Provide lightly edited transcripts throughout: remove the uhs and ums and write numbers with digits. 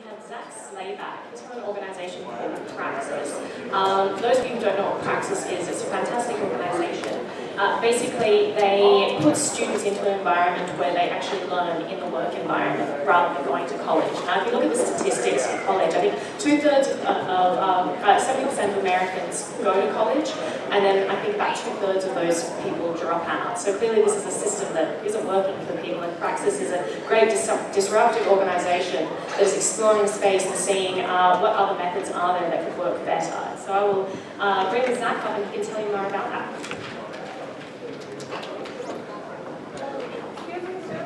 had Zak Slayback. He's from an organization called Praxis. Those of you who don't know what Praxis is, it's a fantastic organization. Basically, they put students into an environment where they actually learn in the work environment rather than going to college. Now, if you look at the statistics in college, I think 70% of Americans go to college, and then I think about 2/3 of those people drop out. So clearly this is a system that isn't working for people, and Praxis is a great disruptive organization that is exploring space and seeing what other methods are there that could work better. So I will bring Zak up and he can tell you more about that.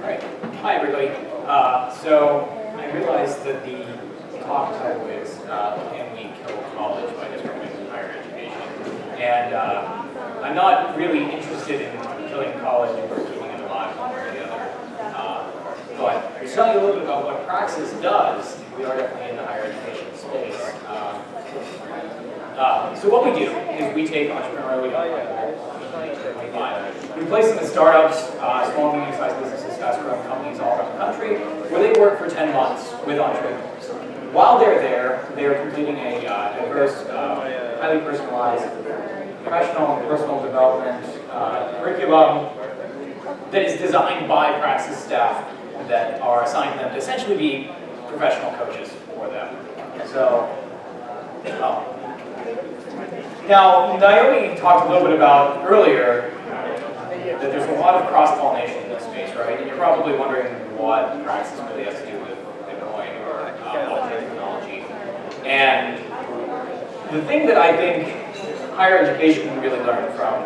Alright, hi everybody. So I realized that the talk title is Can We Kill College by Disrupting Higher Education? And I'm not really interested in killing college or keeping it alive one way or the other. But to tell you a little bit about what Praxis does, we are definitely in the higher education space. So what we do is we take entrepreneurially we place them in startups, small and medium-sized businesses, fast-growing companies all around the country, where they work for 10 months with entrepreneurs. While they're there, they're completing a diverse, highly personalized professional and personal development curriculum that is designed by Praxis staff that are assigned to them to essentially be professional coaches for them. So, now, Naomi talked a little bit about earlier that there's a lot of cross-pollination in this space, right? And you're probably wondering what Praxis really has to do with Bitcoin or blockchain technology. And the thing that I think higher education can really learn from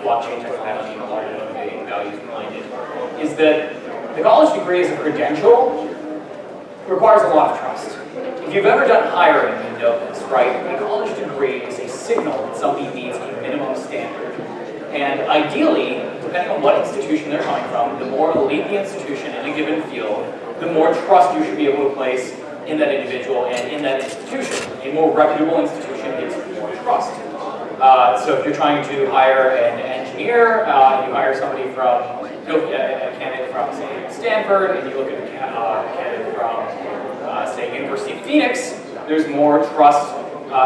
blockchain technology and the larger motivating values behind it is that the college degree as a credential requires a lot of trust. If you've ever done hiring, you know this, right? A college degree is a signal that somebody meets a minimum standard. And ideally, depending on what institution they're coming from, the more elite the institution in a given field, the more trust you should be able to place in that individual and in that institution. A more reputable institution gets more trust. So if you're trying to hire an engineer, you hire somebody from, a candidate from, say, Stanford, and you look at a candidate from, say, University of Phoenix, there's more trust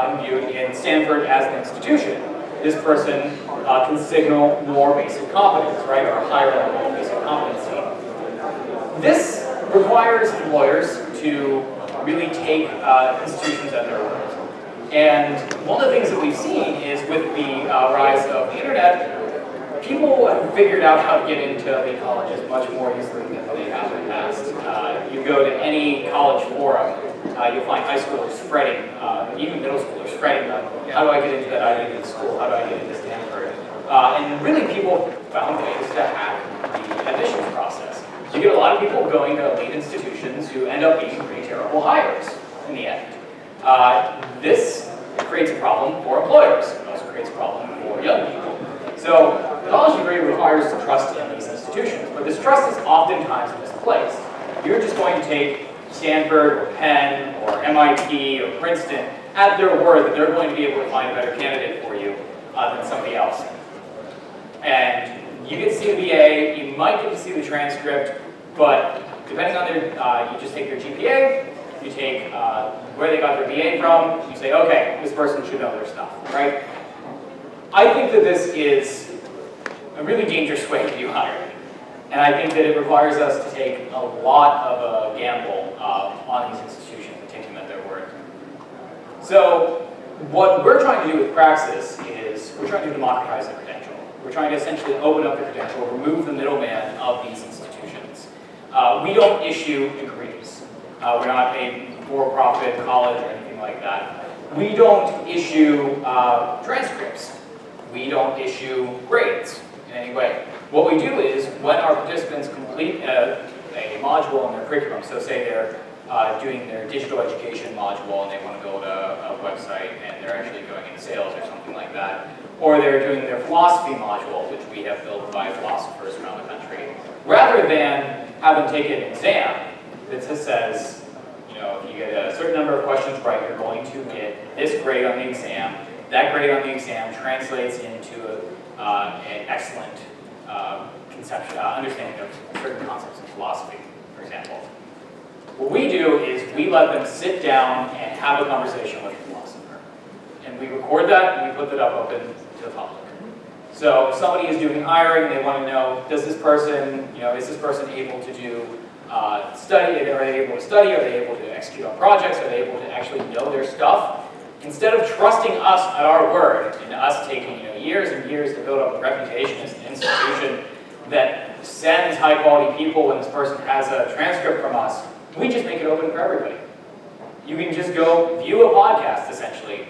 imbued in Stanford as an institution. This person can signal more basic competence, right, or a higher level of basic competency. This requires employers to really take institutions at their word. And one of the things that we've seen is with the rise of the internet, people have figured out how to get into the colleges much more easily than they have in the past. You go to any college forum, you'll find high schoolers spreading, even middle schoolers spreading, how do I get into that Ivy League school? How do I get into Stanford? And really people found ways to hack the admissions process. So you get a lot of people going to elite institutions who end up being pretty terrible hires in the end. This creates a problem for employers. It also creates a problem for young people. So the college degree requires trust in these institutions, but this trust is oftentimes misplaced. You're just going to take Stanford or Penn or MIT or Princeton at their word that they're going to be able to find a better candidate for you than somebody else. And you get to see the BA, you might get to see the transcript, but depending on their, you just take their GPA, you take where they got their BA from, you say, okay, this person should know their stuff, right? I think that this is a really dangerous way to do hiring. And I think that it requires us to take a lot of a gamble on these institutions and take them at their word. So what we're trying to do with Praxis is we're trying to democratize the credential. We're trying to essentially open up the credential, remove the middleman of these institutions. We don't issue degrees. We're not a for-profit college or anything like that. We don't issue transcripts. We don't issue grades in any way. What we do is, when our participants complete a module in their curriculum, so say they're doing their digital education module and they want to build a website and they're actually going into sales or something like that, or they're doing their philosophy module, which we have built by philosophers around the country, rather than have them take an exam that just says, you know, if you get a certain number of questions right, you're going to get this grade on the exam. That grade on the exam translates into an excellent understanding of certain concepts in philosophy, for example. What we do is we let them sit down and have a conversation with a philosopher. And we record that and we put that up open to the public. So if somebody is doing hiring, they want to know, does this person, is this person able to do study? Are they able to study? Are they able to execute on projects? Are they able to actually know their stuff? Instead of trusting us at our word and us taking years and years to build up a reputation as an institution that sends high-quality people when this person has a transcript from us, we just make it open for everybody. You can just go view a podcast, essentially,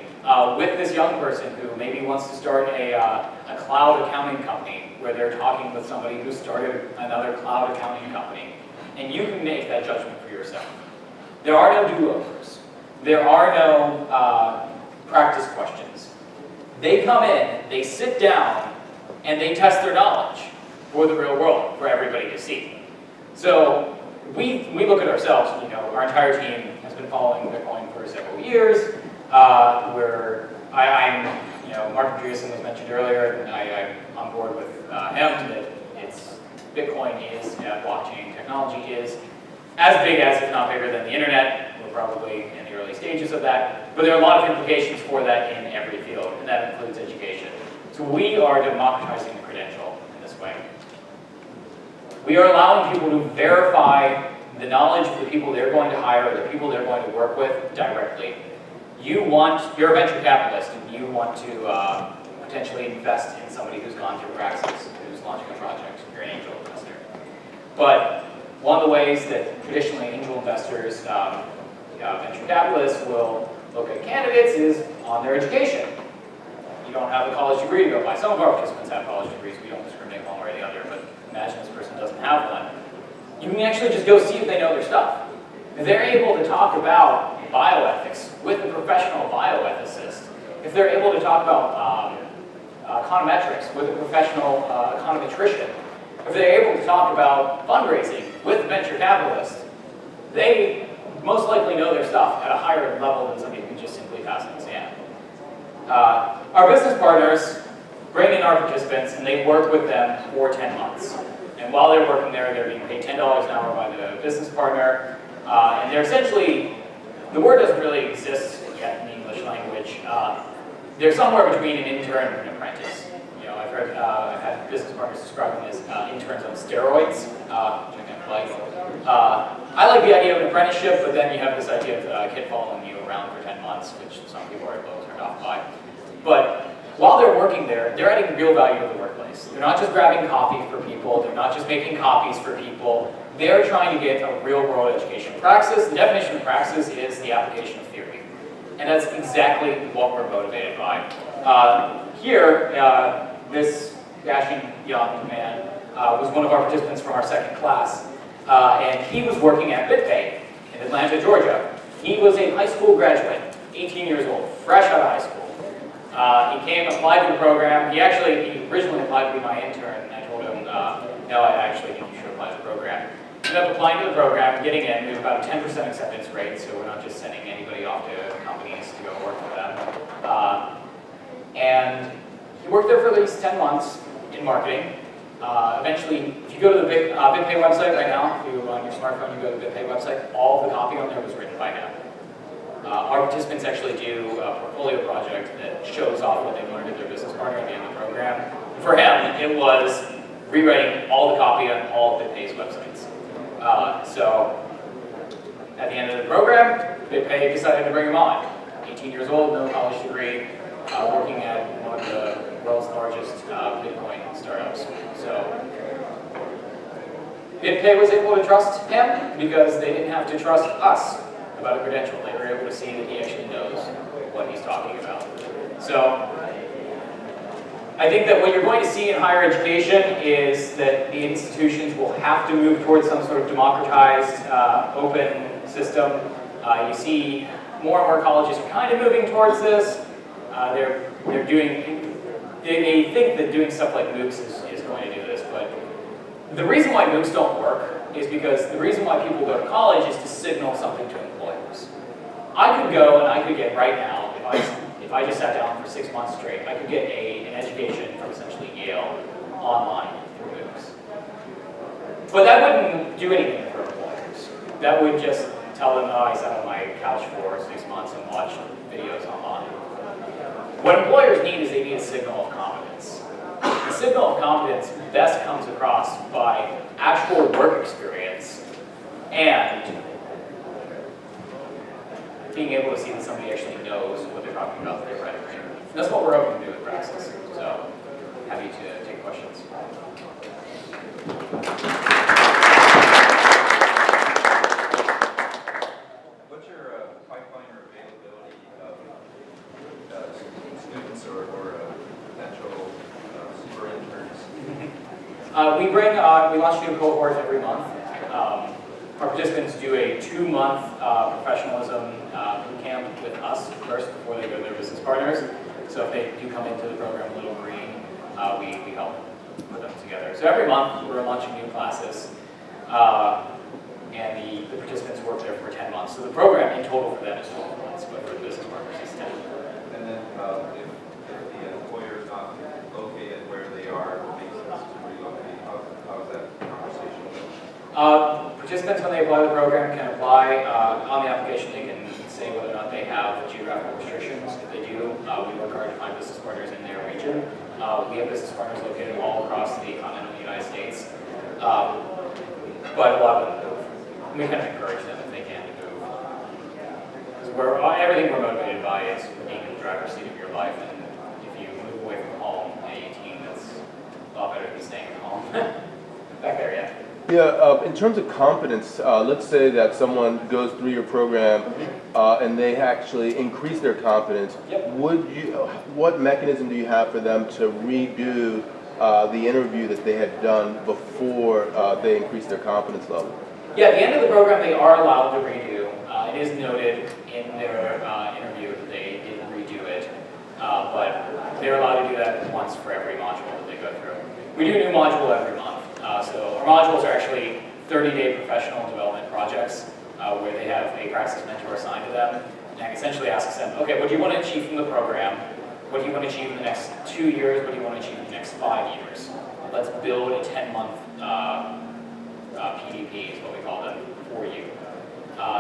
with this young person who maybe wants to start a cloud accounting company, where they're talking with somebody who started another cloud accounting company. And you can make that judgment for yourself. There are no do-overs. There are no practice questions. They come in, they sit down, and they test their knowledge for the real world, for everybody to see. So we look at ourselves, our entire team has been following Bitcoin for several years. Mark Andreessen was mentioned earlier, and I'm on board with him that Bitcoin is, blockchain technology is as big as, if not bigger than the internet. We're probably in the early stages of that, but there are a lot of implications for that in every field, and that includes education. So we are democratizing the credential in this way. We are allowing people to verify the knowledge of the people they're going to hire, or the people they're going to work with directly. You're a venture capitalist, and you want to potentially invest in somebody who's gone through Praxis, who's launching a project. You're an angel investor. But one of the ways that traditionally angel investors, venture capitalists will look at candidates is on their education. You don't have a college degree to go by. Some of our participants have college degrees. We don't discriminate one way or the other, but imagine this person doesn't have one. You can actually just go see if they know their stuff. If they're able to talk about bioethics with a professional bioethicist, if they're able to talk about econometrics with a professional econometrician, if they're able to talk about fundraising with a venture capitalist, they most likely know their stuff at a higher level than somebody who can just simply pass an exam. Our business partners bring in our participants and they work with them for 10 months. And while they're working there, they're being paid $10 an hour by the business partner. And they're essentially, the word doesn't really exist yet in the English language. They're somewhere between an intern and an apprentice. I've had business partners describe them as interns on steroids, which I kind of like. I like the idea of an apprenticeship, but then you have this idea of a kid following you around for 10 months, which some people are a little turned off by. But while they're working there, they're adding real value to the workplace. They're not just grabbing coffee for people. They're not just making copies for people. They're trying to get a real-world education. Praxis, the definition of praxis is the application of theory. And that's exactly what we're motivated by. This dashing young man was one of our participants from our second class. And he was working at BitPay in Atlanta, Georgia. He was a high school graduate, 18 years old, fresh out of high school. He came, applied to the program. He originally applied to be my intern, and I told him, no, I actually think you should apply to the program. He ended up applying to the program, getting in. We have about a 10% acceptance rate, so we're not just sending anybody off to companies to go work for them. And he worked there for at least 10 months in marketing. Eventually, if you go to the BitPay website right now, if you on your smartphone, you go to the BitPay website, all of the copy on there was written by him. Our participants actually do a portfolio project that shows off what they learned at their business partner at the end of the program. For him, it was rewriting all the copy on all of BitPay's websites. So at the end of the program, BitPay decided to bring him on. 18 years old, no college degree, working at one of the world's largest Bitcoin startups. So BitPay was able to trust him because they didn't have to trust us about a credential. They were able to see that he actually knows what he's talking about. So I think that what you're going to see in higher education is that the institutions will have to move towards some sort of democratized, open system. You see more and more colleges are kind of moving towards this. They think that doing stuff like MOOCs is going to do this, but the reason why MOOCs don't work is because the reason why people go to college is to signal something to employers. I could go and I could get right now, if I just sat down for 6 months straight, I could get an education from essentially Yale online through MOOCs. But that wouldn't do anything for employers. That would just tell them, oh, I sat on my couch for 6 months and watched videos online. What employers need is they need a signal of competence. The signal of competence best comes across by actual work experience and being able to see that somebody actually knows what they're talking about that they're writing. And that's what we're hoping to do with Praxis. So happy to take questions. What's your pipeline or availability of students or potential super interns? We launch new cohorts every month. Our participants do a 2-month professionalism boot camp with us first before they go to their business partners. So if they do come into the program a little green, we help put them together. So every month we're launching new classes, and the participants work there for 10 months. So the program in total for them is 12 months, but for the business partners it's 10. And then if the employer is not located where they are, basis to relocate, how is that conversation? Participants, when they apply the program, can apply. On the application, they can say whether or not they have geographical restrictions. If they do, we work hard to find business partners in their region. We have business partners located all across the continental United States. But a lot of them move. We kind of encourage them if they can to move. Because everything we're motivated by is being in the driver's seat of your life. And if you move away from home at 18, that's a lot better than staying at home. Back there, yeah. Yeah, in terms of competence, let's say that someone goes through your program and they actually increase their competence. Yep. What mechanism do you have for them to redo the interview that they had done before they increased their competence level? Yeah, at the end of the program, they are allowed to redo. It is noted in their interview that they did redo it, but they're allowed to do that once for every module that they go through. We do a new module every month. So our modules are actually 30-day professional development projects where they have a Praxis mentor assigned to them and essentially asks them, okay, what do you want to achieve from the program? What do you want to achieve in the next 2 years? What do you want to achieve in the next 5 years? Let's build a 10-month PDP is what we call them for you.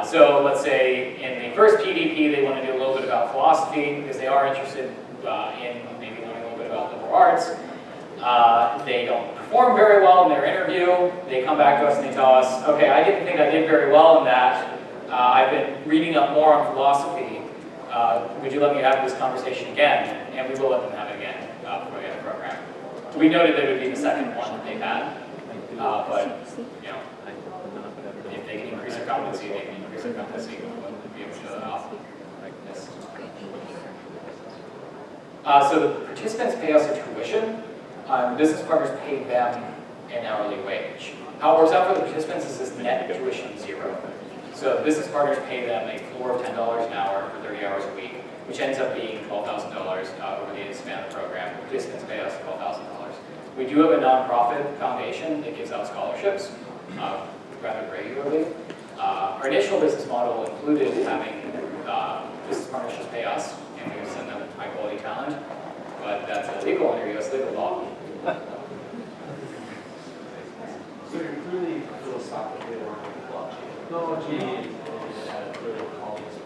So let's say in the first PDP they want to do a little bit about philosophy because they are interested in maybe learning a little bit about liberal arts. They don't perform very well in their interview. They come back to us and they tell us, okay, I didn't think I did very well in that. I've been reading up more on philosophy. Would you let me have this conversation again? And we will let them have it again before we get the program. We noted that it would be the second one that they've had. But, you know, if they can increase their competency, they can increase their competency. We'll be able to show that off. Yes. So the participants pay us a tuition. Business partners pay them an hourly wage. How it works out for the participants is this net tuition 0. So business partners pay them a floor of $10 an hour for 30 hours a week, which ends up being $12,000 over the span of the program. Participants pay us $12,000. We do have a nonprofit foundation that gives out scholarships rather regularly. Our initial business model included having business partners just pay us, and we would send them high quality talent, but that's illegal under U.S. legal law. So you're clearly philosophically around blockchain technology and further colleagues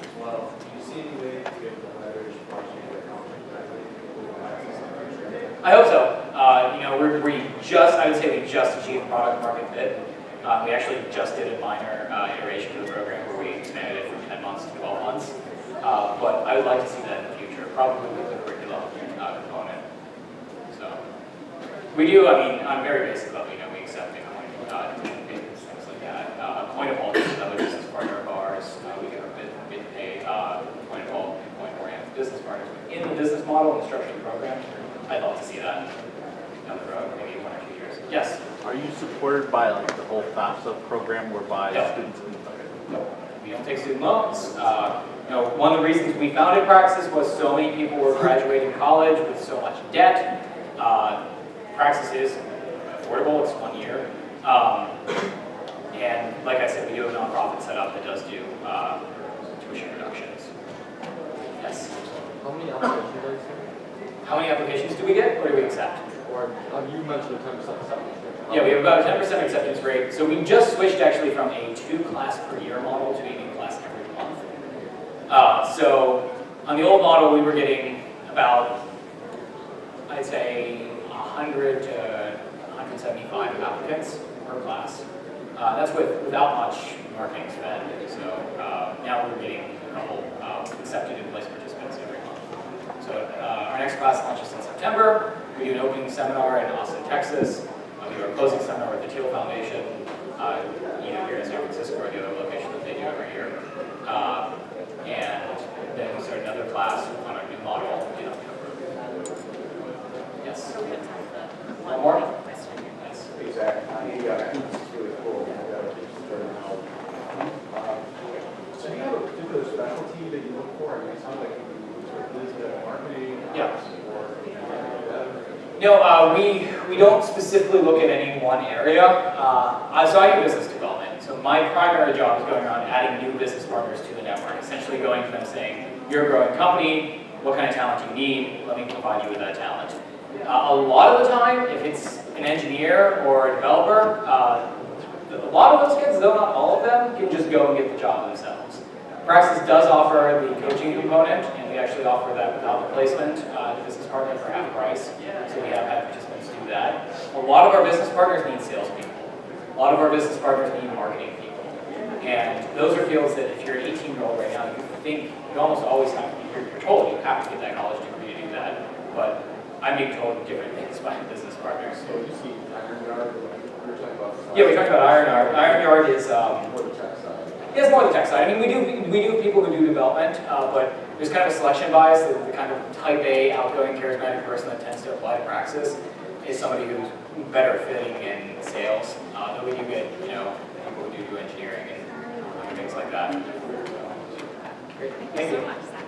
as well. Do you see any way to be able to leverage blockchain technology directly with Praxis? I hope so. You know, I would say we just achieved product market fit. We actually just did a minor iteration of the program where we expanded it from 10 months to 12 months. But I would like to see that in the future, probably with the curriculum component. So we do, I mean, on a very basic level, you know, we accept Bitcoin, things like that. CoinCongress is another business partner of ours. We get our BitPay, CoinCongress, Bitcoin-oriented business partners. But in the business model and the structure of the program, I'd love to see that down the road, maybe 1 or 2 years. Yes? Are you supported by like the whole FAFSA program whereby students can... No, we don't take student loans. You know, one of the reasons we founded Praxis was so many people were graduating college with so much debt. Praxis is affordable, it's 1 year. And like I said, we do have a nonprofit set up that does do tuition reductions. Yes? How many applications are you seeing? How many applications do we get, or do we accept? Or you mentioned 10% acceptance rate. Yeah, we have about a 10% acceptance rate. So we just switched actually from a 2-class per year model to a new class every month. So on the old model, we were getting about, I'd say, 100 to 175 applicants per class. That's without much marketing spend. So now we're getting a couple accepted in-place participants every month. So our next class launches in September. We do an opening seminar in Austin, Texas. We do our closing seminar with the Teal Foundation, either here in San Francisco or the other location that they do every year. And then we start another class on our new model in October. Yes? One more? Yes. Hey, Zach, I think this is really cool. So do you have a particular specialty that you look for? I mean, it sounds like you sort of business, marketing, Yeah. or No, we don't specifically look at any one area. So I do business development. So my primary job is going around adding new business partners to the network, essentially going to them saying, you're a growing company, what kind of talent do you need? Let me provide you with that talent. A lot of the time, if it's an engineer or a developer, a lot of those kids, though not all of them, can just go and get the job themselves. Praxis does offer the coaching component, and we actually offer that without the placement to business partners for half price. So we have had participants do that. A lot of our business partners need salespeople. A lot of our business partners need marketing people. And those are fields that if you're an 18-year-old right now, you almost always have to, you're told you have to get that college degree to do that. But I'm being told different things by business partners. so you see Iron Yard, we were talking about. Yeah, we talked about Iron Yard. Iron Yard is More the tech side. yeah, it's more the tech side. I mean, we do have people who do development, but there's kind of a selection bias. The kind of type A, outgoing, charismatic person that tends to apply to Praxis is somebody who's better fitting in sales. Though we do get, people who do engineering and things like that. Great. Thank you. So much, Zach.